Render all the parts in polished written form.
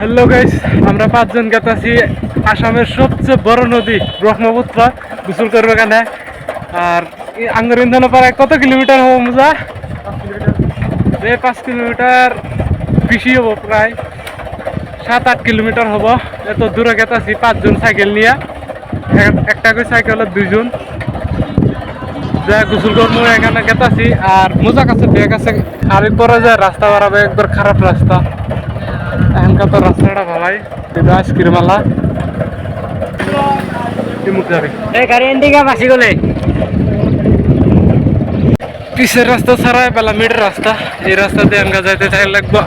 Hello guys, আমরা পাঁচজন গেতাছি আসামের সবচেয়ে বড় নদী ব্রহ্মপুত্র গোসল করবে কেন। আর আঙ্গুর ইন্ধন পাড়ায় কত কিলোমিটার হবো মুজা? 5 কিলোমিটার বেশি হবো, প্রায় 7-8 কিলোমিটার হবো। এত দূরে গেতাছি পাঁচজন সাইকেল নিয়ে, একটা করে সাইকেলের দুইজন যা গোসল করবো এখানে গেতাছি। আর মজা কাছে ব্যাগ আছে, আর পরে যায় রাস্তা বাড়াবে একবার খারাপ রাস্তা। এখানকার তো রাস্তাটা ভালাই আইসক্রিমালা পিসের রাস্তা ছাড়া পেলাম মিডের রাস্তা। এই রাস্তা দিয়ে আমরা যাইতে চাই লাগবো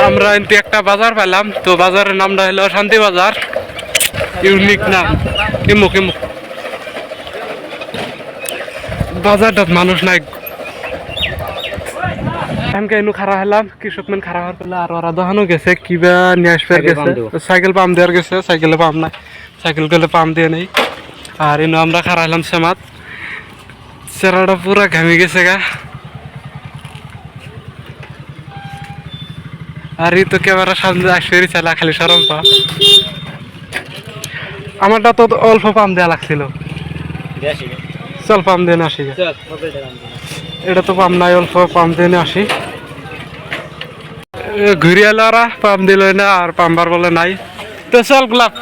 আমরা কিন্তু একটা বাজার পেলাম। তো বাজারের নামটা হলো শান্তি বাজার, ইউনিক নাম। কিমুক কিমুক বাজারটা মানুষ নাই। আমি এনু খারাপ হলাম, কৃষক মেন খারাপ হওয়ার পেলে আর ওরা দোকানও গেছে কিবা নিয়ে আসবে গেছে। সাইকেল পাম্প দেওয়ার গেছে, সাইকেলে পাম্প নাই, সাইকেল গেলে পাম্প দিয়ে নেই। আর এনু আমরা খারাপ হলাম সেমাত, চেরাটা পুরা ঘামি গেছে গা। আর এই তো ক্যামেরা সামনে আসবে চালা খালি সরম পা। আমারটা তো অল্প পাম্প দেওয়া লাগছিল, চল পাম্প দিয়ে আসি। এটা তো পাম্প নাই, অল্প পাম্প দিয়ে আসি। ঘুরে এলো ওরা, পাম্প দিল না আর পাম্পার বলে নাই। তো চল গোলাপ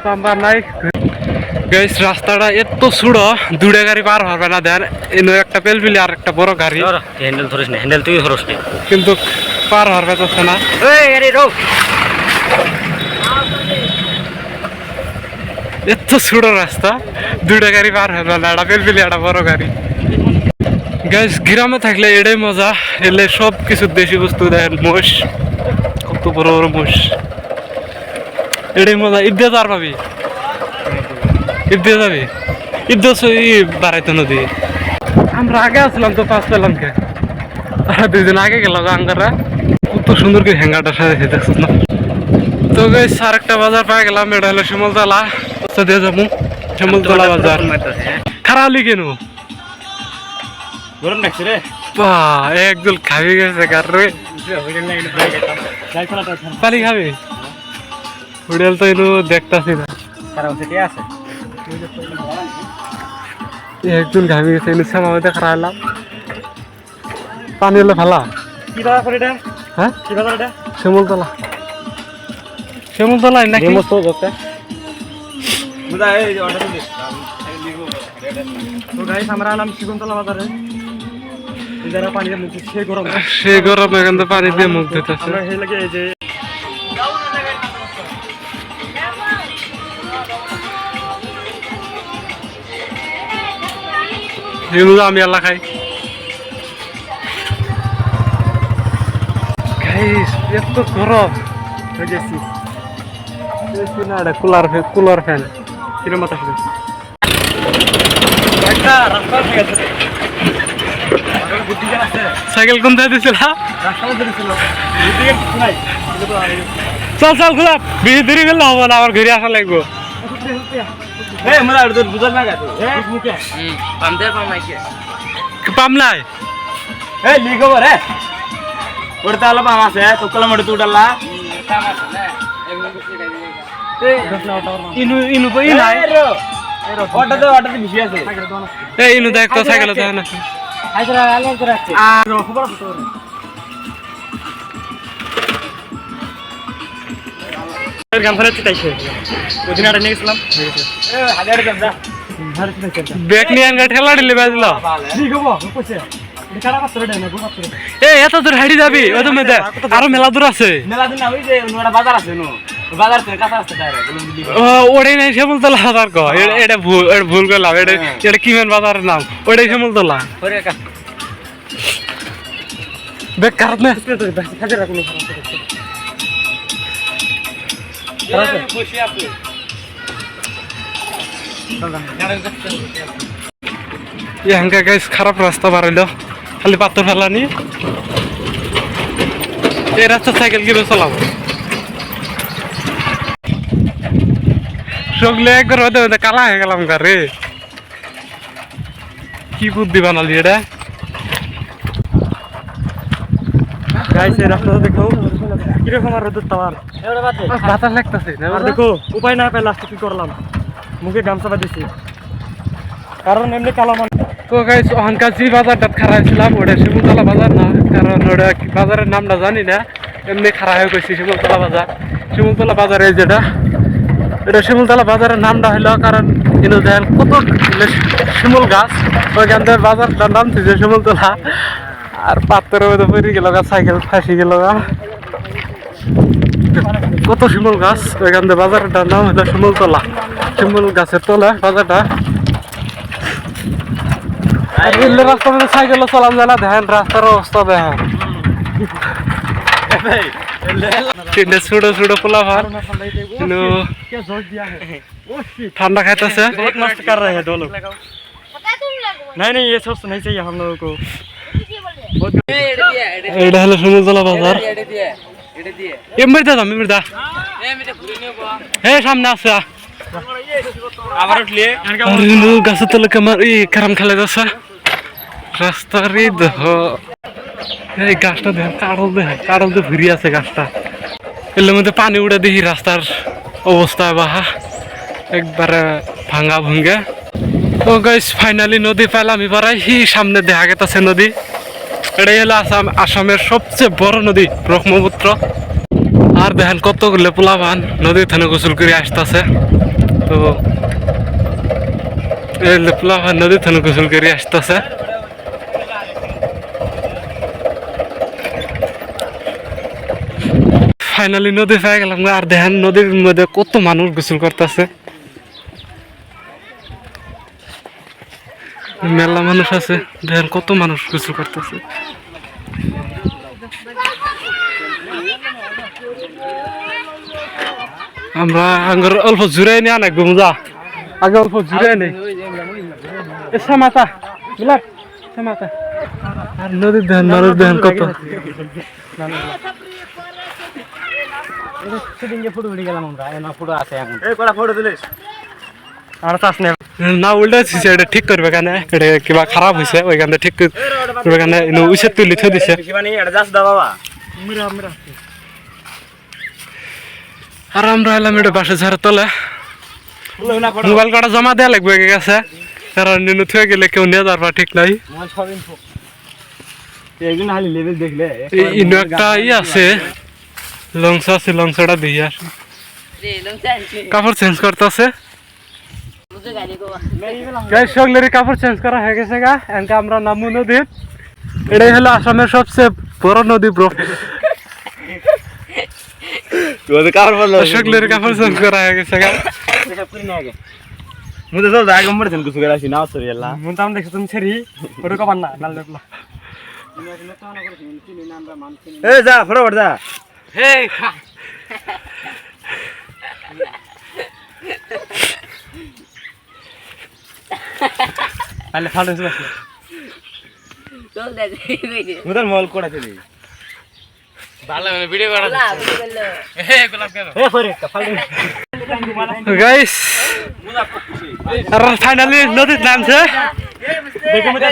পাম্পার নাই। গাইস রাস্তাটা এত ছোট, দুটা গাড়ি পার হবে না। দেন এনে একটা পেলপিলি আর একটা বড় গাড়ি, হ্যান্ডেল ধরিস না, হ্যান্ডেল তুই ধরস না, কিন্তু পার হবে তো না। এত ছোট রাস্তা, দুটা গাড়ি পার হবে না, একটা পেলপিলি একটা বড় গাড়ি। গাইস গ্রামে থাকলে এটাই মজা, এলে সব কিছু দেশি বস্তু দেখেন। মোষ, কত বড় বড় মোষ, এটাই মজা। ঈদ আর পাবি, ঈদ দিয়ে যাবি, ঈদ বাড়াইতো নদী। আমরা আগে আসলাম তো পাঁচ পেলাম কে, দুইজন আগে গেল আঙ্গারা। কত সুন্দর করে হ্যাঙ্গারটা সাজাইছে দেখছ না। তো গাইস আর একটা বাজার পাই গেলাম, এটা হলো শিমলতলা। দিয়ে যাবো শিমলতলা বাজার। খারাপলি কেন গরম লাগছে রে, একদম খাবি গেছে কার রে। পানি খাবি? হোটেল তো এনু দেখতাছি না, আছে একজন ঘামি গেছে। নিশ্চয় মধ্যে খারাপ হলাম, পানি হলে ভালা। কি বাজার করে এটা? হ্যাঁ কি বাজার এটা? শিমলতলা, শিমলতলা নাকি? আমরা আলাম শিবন্তলা বাজারে। যারা পানি দিয়ে মুখ সে গরম, সে গরম, এখান থেকে পানি দিয়ে মুখ ধুতেছে। সেই লাগে এই যে আমি আল্লাহ খাই। এত গরম হয়ে গেছি না, এটা কুলার কুলার ফ্যান কিরম বাতাস সাইকেল কোন দিয়ে দিছিল? চল চল গোলাপ, বেশি দেরি করলে হবো না, আমার ঘুরে আসা লাগবো। পাম নাই পাম আছে তোকলা মোটে তুই উঠালা ইনু ইনু ই নাই ইনু দেখ তো সাইকেল দেখ না। ব্যাগ নিয়ে আনগা ঠেলা দিলে বাজল। এত দূর হাঁটি যাবি? ওই তো মেয়েদের আরো মেলা দূর আছে। বাজার আছে বাজার থেকে কাঁচা রাস্তা ডাইরেক্ট ওটাই নাই শিমলতলা বাজার কো। এটা ভুল করলাম, এটা কিমেন বাজারের নাম, ওটাই শিমলতলা। বেকার না হাজার রাখুন এখানকার গাইস খারাপ রাস্তা বাড়াইলো খালি পাথর ফেলানি এই রাস্তা সাইকেল কিভাবে চালাবো সগলে একবার হতে কালা হয়ে গেলাম রে কি বুদ্ধি বানালি এটা গাইস এই রাস্তাটা দেখো কিরকম আর রোদের টাওয়ার বাতাস লাগতেছে আর দেখো উপায় না পেয়ে লাস্টে কি করলাম মুখে গামছা বাঁধিয়েছি কারণ এমনি কালো মানুষ তো গাইস ওখানকার যে বাজারটা খারাপ ছিলাম ওটা শিমুলতলা বাজার না কারণ ওটা বাজারের নামটা জানি না এমনি খারাপ হয়ে গেছি শিমুলতলা বাজারে যেটা এটা শিমুলতলা বাজারের নামটা হইলো কারণ কিন্তু দেখেন কত শিমুল গাছ ওইখান থেকে বাজারটার নাম থেকে শিমুলতলা আর পাত্রের মধ্যে পড়ে গেল সাইকেল ফাঁসি গেল কত শিমুল গাছ ওইখান থেকে বাজারটার নাম হইলো শিমুলতলা শিমুল গাছের তলা বাজারটা আর রেলের রাস্তার মধ্যে সাইকেল চালান যায় না দেখেন রাস্তার অবস্থা দেখেন তিনটে ছোট ছোট পোলা ভার কিন্তু ঠান্ডা খাইতেছে मस्त कर रहे हैं दो लोग नहीं ये सब नहीं चाहिए हम लोगों को এটা হলো শিমুলতলা বাজার এমনি দা হ্যাঁ সামনে আছে আবার উঠলে গাছের তলে কেমন এই ক্যারাম খেলা যাচ্ছে রাস্তার এই গাছটা দেখেন কারল দিয়ে ঘুরিয়ে আছে গাছটা এর মধ্যে পানি উড়ে দেখি রাস্তার অবস্থা বাহা একবারে ভাঙা ভুঙ্গে তো গাইস ফাইনালি নদী পাইলাম এবার সামনে দেখা গেছে নদী এটাই হলো আসামের সবচেয়ে বড় নদী ব্রহ্মপুত্র আর দেখেন কতগুলো পোলাবান নদীর থানে গোসল করে আসতেছে তো পোলাবান নদীর থানে গোসল করে আসতেছে ফাইনালি নদী পেয়ে গেলাম আর দেখেন নদীর মধ্যে কত মানুষ গোসল করতেছে মেলা মানুষ আছে দেখেন কত মানুষ গোসল করতেছে আমরা আঙ্গুর অল্প জুড়াই নিয়ে আনা গুমজা আগে অল্প জুড়াই নেই মাথা বিলাক মাথা আর নদীর দেখেন মানুষ দেখেন কত ফটো উঠে গেলাম আমরা ফটো আছে এখন এই কটা ফটো দিলিস আর চাস না উল্টা দিছে এটা ঠিক করবে কেন এটা কিবা খারাপ হয়েছে ওইখান ঠিক করবে কেন উইসে তুলি থৈ দিছে আর আমরা এলাম এটা বাসে ঝাড়ে তলে মোবাইল কাটা জমা দেওয়া লাগবে গেছে কারণ নিনু থুয়ে গেলে কেউ নিয়ে যাওয়ার ঠিক নাই ইনো একটা আছে লংসা আছে লংসাটা দিয়ে আসে কাপড় চেঞ্জ করতেছে সকলেরই কাপড় চেঞ্জ করা হয়ে গেছে গা এনকে আমরা নামু নদীর এটাই হলো আসামের সবচেয়ে বড় নদী সকলের কাপড় চেঞ্জ করা হয়ে গেছে গা मुझे तो जाएगा मर जन कुछ करा सी ना सॉरी अल्लाह मुझे हम देखो तुम छरी फोटो का बनना नाल देखला ए जा फटाफट जा हे पहले फाड़ दे चल दे उधर मॉल कोड़ा चली ভালো মানে ভিডিও করা যাচ্ছে এ গোলাপ কেন এ ফরে ফাল দে গাইস আর ফাইনালি নদীর নামছে দেখো মুদা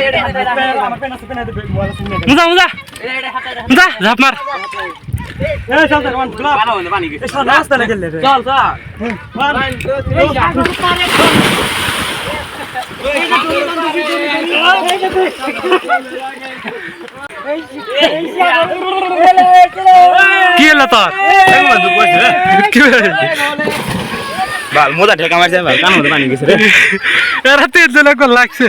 আমার পেন আছে পেন আছে মোবাইল শুনে মুদা ঝাপ মার এ চল চল ওয়ান গোলাপ পানি গেছে চল রাস্তা লেগে লে চল চল 1 কি হলো তোর কি বাল মোদা ঠেকা মারছে ভাই কান মধ্যে পানি গেছে রে এরা তেল দিলে কোন লাগছে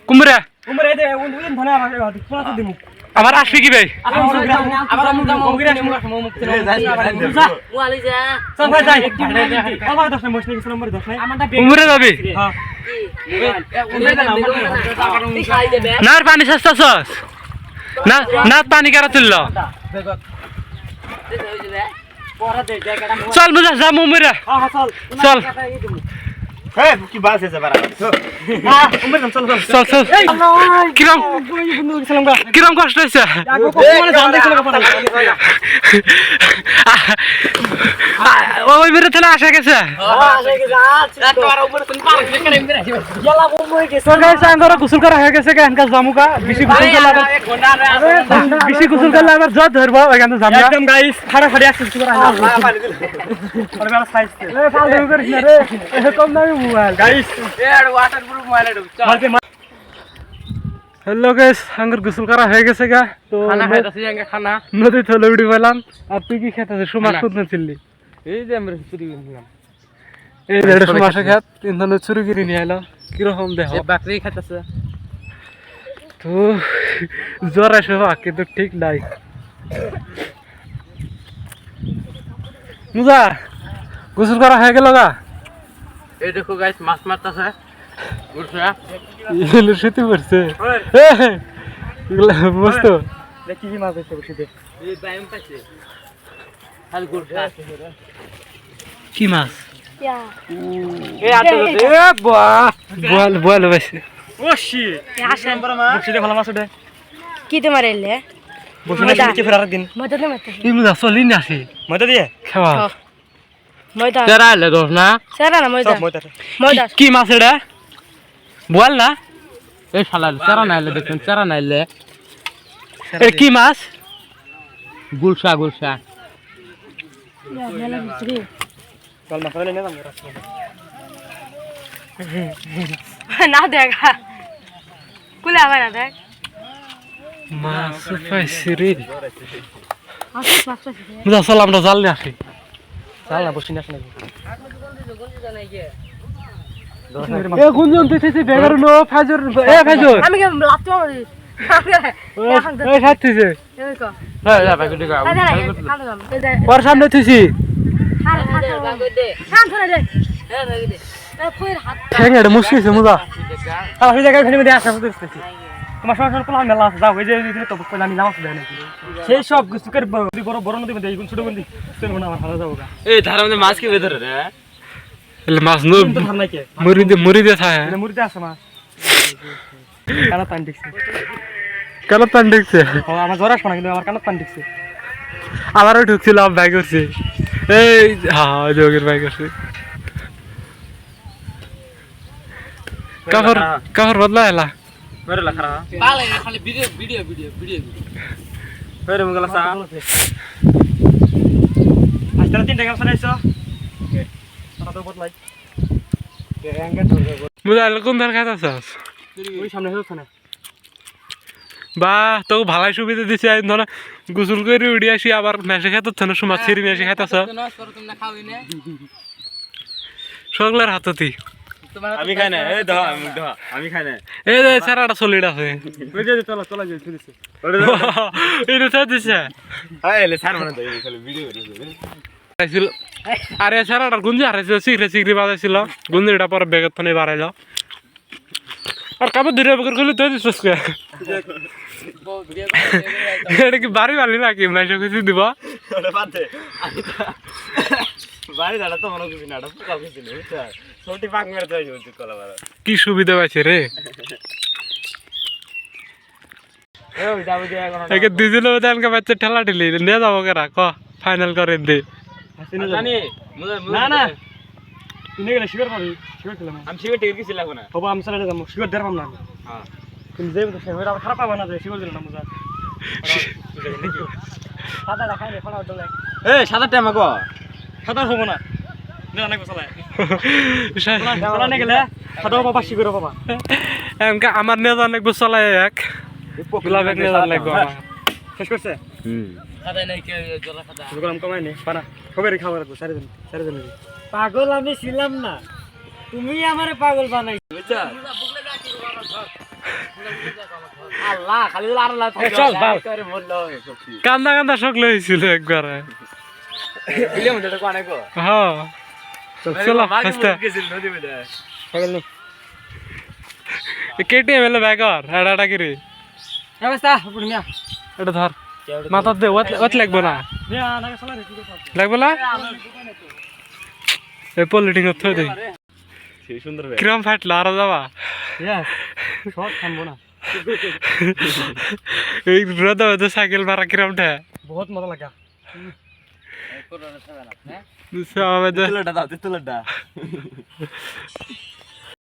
কুমড়া উমরে দে উন ধনে আমাকে পোলাতে দিমু আবার আসবি কি ভাই আবার মুখ দাও মুখ রে মুখ তে ওয়ালি যা চল ভাই যাই আমার 10 নম্বর নেই নম্বর 10 নাই আমারটা উমরে যাবি হ্যাঁ উমরে না না আর পানি সস্তাছস না না পানি কারা তুলল চল মুজা যা উমরে হ্যাঁ চল চল হ্যাঁ কি বাস আছে বারা না উমরে চল চল চল চল কিরম কিরম কষ্ট হয়েছে মানে জান দেখছিল কথা ওই মেরে তাহলে আসা গেছে একবার উপরে তুমি পার দেখে নেমে রাখি গেলা উমরে গেছে তো গাইস আঙ্গরা গোসল করা হয়ে গেছে কেন কাজ জামুকা বেশি গোসল করলে আবার বেশি গোসল করলে আবার জ্বর ধরবো এখানে জামুকা একদম গাইস ফাড়াফাড়ি অ্যাকসেস করা হয় আর বেলা সাইজ তে এ ফালতু করিস না রে এ কম দামি মোবাইল গাইস এর ওয়াটারপ্রুফ মোবাইল এর চল হ্যালো গাইস আঙ্গর গোসল করা হয়ে গেছে গা তো খানা খাইতাছি আগে খানা নদী থলে উঠে পেলাম আর তুই কি খেতেছিস সুমাস কুদনে ছিলি এই যে আমরা চুরি করলাম এই দেড় সুমাসে খেত ইন্ধনে চুরি করে নিয়ে এলো কিরকম দেহ এই বাকরি খাইতাছে তো জ্বর আসে কিন্তু ঠিক নাই মুজা গোসল করা হয়ে গেল গা এই দেখো গাইস মাছ মারতাছে গুড়ছা এগুলো শীতে পড়ছে এগুলো মস্ত দেখি কি মাছ আছে বসে এই বাইম পাচ্ছে হাল গুড়ছা কি মাছ এই আতে এ বাহ বোয়াল বোয়াল বেশি ওশি আসেন বসে দে ভালো মাছ ওঠে কি তোমার এলে বসে না কি ফেরার দিন মজা দে মতে এই মুজা চলি না আসি মজা দিয়ে খাওয়া মজা তেরা আইলে দোস না সেরা না মজা সব মজা মজা কি মাছ এটা বোয়াল না এই শালা তেরা নাইলে দেখুন তেরা নাইলে এটা কি মাছ গুলশা গুলশা মেলা বিক্রি কাল মাছ হলে না না দেখা কুলে আবার না দেখ মাছ পাইছি রে আসছে আসছে মুজা চল আমরা জাল নিয়ে আসি চাল না বসি না শুনে এ গুঞ্জন দিতেছি বেগার নো ফাজর এ ফাজর আমি কি লাত্তি মারি এই সাথীছে এই কো হ্যাঁ যা ভাই দিগা ওর সামনে তুইছি ঠ্যাং এটা মুশকিল মুজা আর ওই জায়গায় খালি মধ্যে আসা করতেছি তোমার সংসার কোলা মেলা আছে যাও ওই যে তো কইলা আমি নামাজ দেয় নাকি সেই সব কিছু করে বড় বড় নদী মধ্যে এইগুলো ছোট বন্ধি চলবো না আমার ভালো যাবো এই ধারা মধ্যে মাছ কি বেধরে রে এলে মাছ নো তো ধার নাই কে মুড়ি দিয়ে থাকে এটা মুড়িতে আছে মাছ কানা পান দিছে কেন পান ঢুকছে ও আমার জ্বর আসবে না কিন্তু আমার কানা পান দিছে আবারও ঢুকছিলাম বাইক করছি এই হ্যাঁ যোগের বাইক করছি কাপড় কাপড় বদলা এলা মেরে লাখরা ভালো খালি ভিডিও ভিডিও ভিডিও ভিডিও মেরে মগলা সা আজকে 3 টাকা ফলাইছো তারা তো বদলাই মোবাইল কোন ধার খাইতাছস ওই সামনে হচ্ছে না বাহ তোকে ভালাই সুবিধা দিছে আই ধর গোসল করে উড়ি আসি আবার মেশে খাইতাছ না সুমা ছিরি মেশে খাইতাছ তোমরা খাওই না সকলের হাততি আমি খাই না এই দহ আমি খাই না এই যে সারাটা সলিড আছে ওই যে চলো চলো যে চলেছে এটা তো দিছে আয় এলে স্যার মানে তো খালি ভিডিও আইছিল আরে সারাটা গুঞ্জি হারাইছিল সিগরে সিগরে বাজাইছিল গুঞ্জিটা পরে ব্যাগের থানে বাড়াইলো আর কাপড় ধরে বের করলি তো দিছস কে এটা কি বাড়ি বাড়ি নাকি মাইশো কিছু দিব ওটা পাতে বাড়ি দাঁড়া তো মনে কিছু না এটা পোকা কিছু নেই ছোটি পাক মেরে যাই হচ্ছে কলা বাড়া কি সুবিধা পাইছে রে এই যাবো যে এখন একে দুজনে মধ্যে আমাকে বাচ্চা ঠেলা ঠেলি নিয়ে যাবো কে রাখ ফাইনাল করে দে জানি না না তুমি গেলে শিকার পাবি শিকার খেলাম আমি শিবে টিকিট কিছু লাগবে না হবো আমি চলে যাবো শিকার দেড় না হ্যাঁ তুমি যাই তো সেটা খারাপ পাবে না যে শিকার দিল না মজা সাদা রাখাই রে ফলা ডলে এই সাদা টাইম আগো সাদা হবো না না না গোসলায় চলা নে গেলে সাদা বাবা শিকার বাবা এমকে আমার নিয়ে যান লাগবো চলাই এক গোলাপ এক নিয়ে যান লাগবো আমার শেষ করছে সাদা নাই কে জলা সাদা গোলাম কমাই নে পানা কবে রে খাবার রাখবো সাড়ে দিন পাগল আমি ছিলাম না তুমি আমারে পাগল বানাই বুঝছ আল্লাহ খালি আর আল্লাহ চল, বাল। করে বললো সত্যি কান্দা কান্দা শকলে হয়েছিল একবারে। বিলে মধ্যে তো অনেক হ্যাঁ চলো হাসতে নদী মধ্যে কেটিএম এলো ব্যাগর এটা কিরে অবস্থা পুরমিয়া এটা ধর মাথা দে ওত লাগবো না লাগবো না এই পলিটিং থই দে সেই সুন্দর কিরম ফাটলো আরো যাবা শর্ট থামবো না এই রোদে রোদে সাইকেল মারা কিরম ঠে বহুত মজা লাগা আমাদের তুলটা দাও তুলটা